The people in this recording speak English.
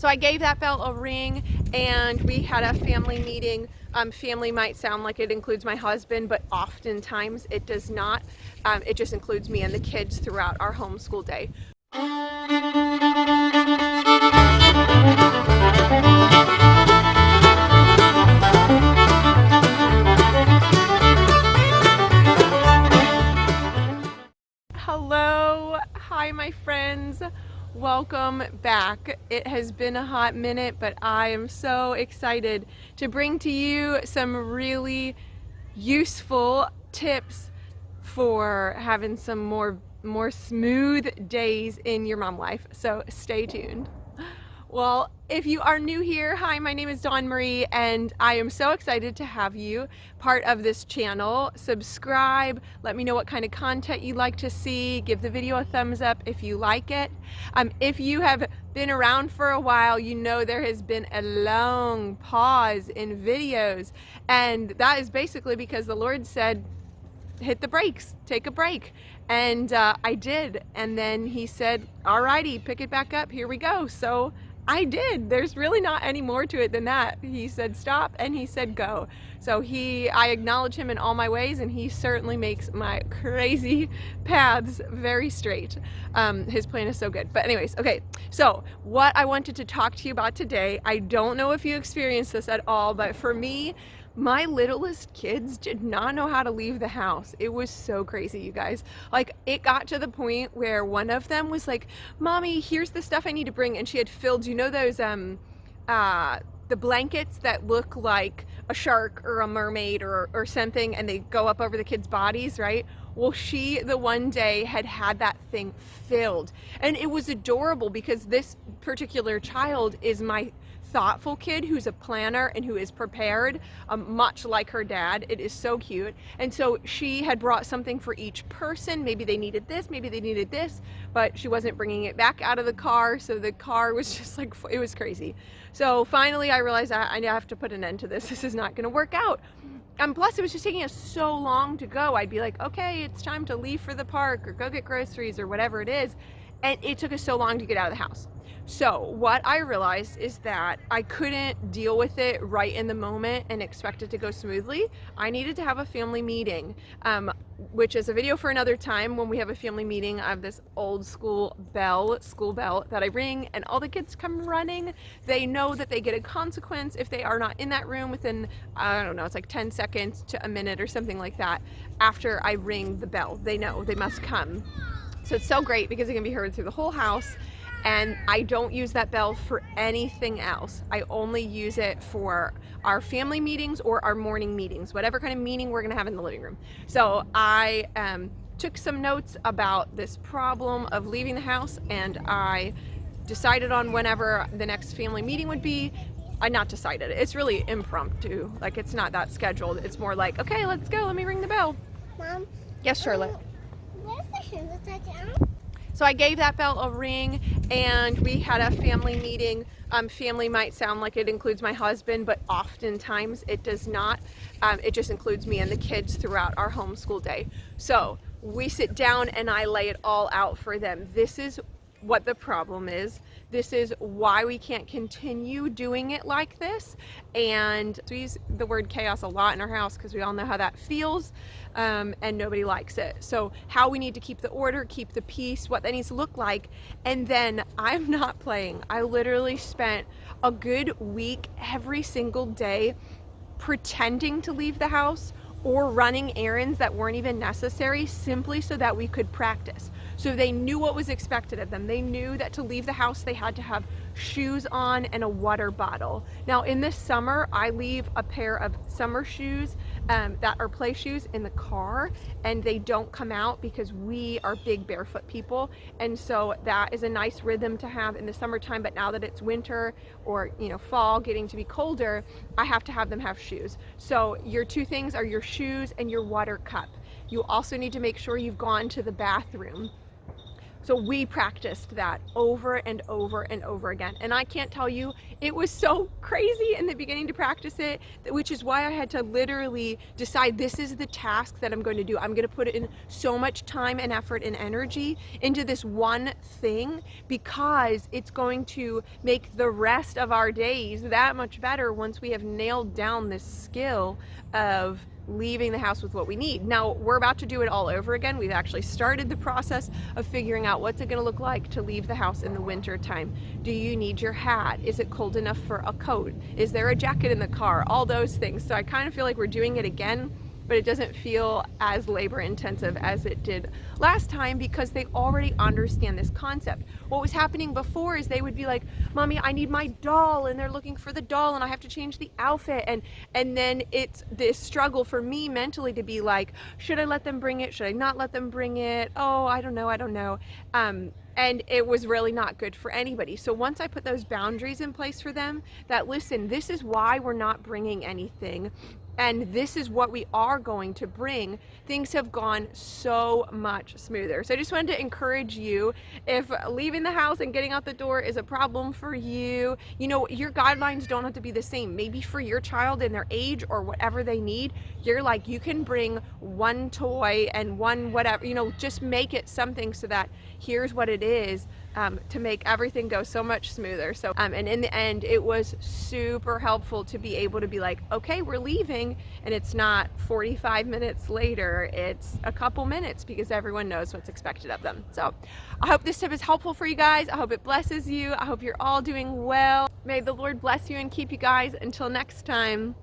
So I gave that bell a ring and we had a family meeting. Family might sound like it includes my husband, but oftentimes it does not. It just includes me and the kids throughout our homeschool day. Hello, hi my friends, welcome back. It has been a hot minute, but I am so excited to bring to you some really useful tips for having some more smooth days in your mom life. So stay tuned. Well, if you are new here, hi, my name is Dawn Marie, and I am so excited to have you part of this channel. Subscribe, let me know what kind of content you'd like to see, give the video a thumbs up if you like it. If you have been around for a while, you know there has been a long pause in videos, and that is basically because the Lord said, hit the brakes, take a break. And I did, and then he said, alrighty, pick it back up, here we go. So I did. There's really not any more to it than that. He said stop and he said go. So I acknowledge him in all my ways, and he certainly makes my crazy paths very straight. His plan is so good. But anyways, okay, so what I wanted to talk to you about today, I don't know if you experienced this at all, but for me, my littlest kids did not know how to leave the house. It was so crazy, you guys. Like, it got to the point where one of them was like, Mommy, here's the stuff I need to bring. And she had filled, you know, those, the blankets that look like a shark or a mermaid or something, and they go up over the kids' bodies, right? Well, she, the one day, had that thing filled. And it was adorable because this particular child is my thoughtful kid who's a planner and who is prepared, much like her dad. It is so cute. And so she had brought something for each person. Maybe they needed this, maybe they needed this, but she wasn't bringing it back out of the car. So the car was just like, it was crazy. So finally I realized I have to put an end to this. This is not going to work out. And plus it was just taking us so long to go. I'd be like, okay, it's time to leave for the park or go get groceries or whatever it is. And it took us so long to get out of the house. So what I realized is that I couldn't deal with it right in the moment and expect it to go smoothly. I needed to have a family meeting, which is a video for another time. When we have a family meeting, I have this old school bell that I ring, and all the kids come running. They know that they get a consequence if they are not in that room within, I don't know, it's like 10 seconds to a minute or something like that. After I ring the bell, they know they must come. So it's so great because it can be heard through the whole house. And I don't use that bell for anything else. I only use it for our family meetings or our morning meetings, whatever kind of meeting we're gonna have in the living room. So I took some notes about this problem of leaving the house, and I decided on whenever the next family meeting would be. I not decided, it's really impromptu. Like, it's not that scheduled. It's more like, okay, let's go, let me ring the bell. Mom? Yes, Charlotte? Where's the shoes that I down? So I gave that bell a ring and we had a family meeting. Family might sound like it includes my husband, but oftentimes it does not. It just includes me and the kids throughout our homeschool day. So we sit down and I lay it all out for them. This is what the problem is. This is why we can't continue doing it like this. And we use the word chaos a lot in our house because we all know how that feels, and nobody likes it. So how we need to keep the order, keep the peace, what that needs to look like. And then I'm not playing. I literally spent a good week every single day pretending to leave the house or running errands that weren't even necessary simply so that we could practice. So they knew what was expected of them. They knew that to leave the house they had to have shoes on and a water bottle. Now in the summer, I leave a pair of summer shoes that are play shoes in the car, and they don't come out because we are big barefoot people. And so that is a nice rhythm to have in the summertime. But now that it's winter or, you know, fall, getting to be colder, I have to have them have shoes. So your two things are your shoes and your water cup. You also need to make sure you've gone to the bathroom. So we practiced that over and over and over again. And I can't tell you, it was so crazy in the beginning to practice it, which is why I had to literally decide this is the task that I'm going to do. I'm going to put in so much time and effort and energy into this one thing because it's going to make the rest of our days that much better once we have nailed down this skill of leaving the house with what we need. Now we're about to do it all over again. We've actually started the process of figuring out what's it going to look like to leave the house in the winter time. Do you need your hat? Is it cold enough for a coat? Is there a jacket in the car? All those things. So I kind of feel like we're doing it again, but it doesn't feel as labor intensive as it did last time because they already understand this concept. What was happening before is they would be like, Mommy, I need my doll, and they're looking for the doll and I have to change the outfit, and then it's this struggle for me mentally to be like, should I let them bring it? Should I not let them bring it? Oh, I don't know. And it was really not good for anybody. So once I put those boundaries in place for them, that listen, this is why we're not bringing anything, and this is what we are going to bring, things have gone so much smoother. So I just wanted to encourage you, if leaving the house and getting out the door is a problem for you, you know, your guidelines don't have to be the same. Maybe for your child and their age or whatever they need, you're like, you can bring one toy and one whatever, you know, just make it something so that here's what it is, to make everything go so much smoother. So and in the end, it was super helpful to be able to be like, okay, we're leaving, and it's not 45 minutes later, it's a couple minutes, because everyone knows what's expected of them. So I hope this tip is helpful for you guys. I hope it blesses you. I hope you're all doing well. May the Lord bless you and keep you guys. Until next time.